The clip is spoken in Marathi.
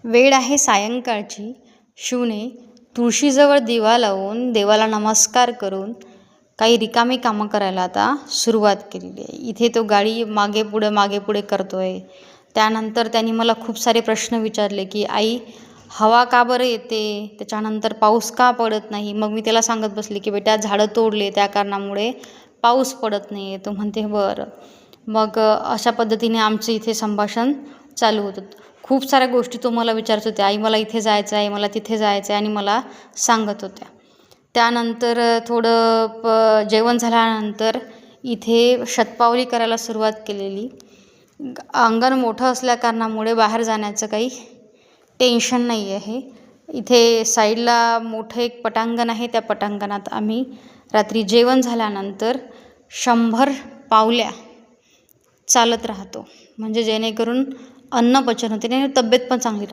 वेळ आहे सायंकाळची. शिवने तुळशीजवळ दिवा लावून देवाला नमस्कार करून काही रिकामी कामं करायला आता सुरुवात केलेली आहे. इथे तो गाडी मागे पुढे करतोय. त्यानंतर त्यांनी मला खूप सारे प्रश्न विचारले की आई, हवा का बरं येते, त्याच्यानंतर पाऊस का पडत नाही. मग मी त्याला सांगत बसले की बेटा झाडं तोडले त्या कारणामुळे पाऊस पडत नाही आहे. तो म्हणते बरं. मग अशा पद्धतीने आमचं इथे संभाषण चालू होतं. खूप साऱ्या गोष्टी तो मला विचारत होत्या. आई मला इथे जायचं आहे, मला तिथे जायचं आहे आणि मला सांगत होत्या. त्यानंतर थोडं जेवण झाल्यानंतर इथे शतपावली करायला सुरुवात केलेली. अंगण मोठं असल्याकारणामुळे बाहेर जाण्याचं काही टेन्शन नाही आहे. इथे साईडला मोठं एक पटांगण आहे. त्या पटांगणात आम्ही रात्री जेवण झाल्यानंतर 100 पावल्या चालत राहतो. म्हणजे जेणेकरून अन्न पचन होते आणि तब्येत पण चांगली राहते.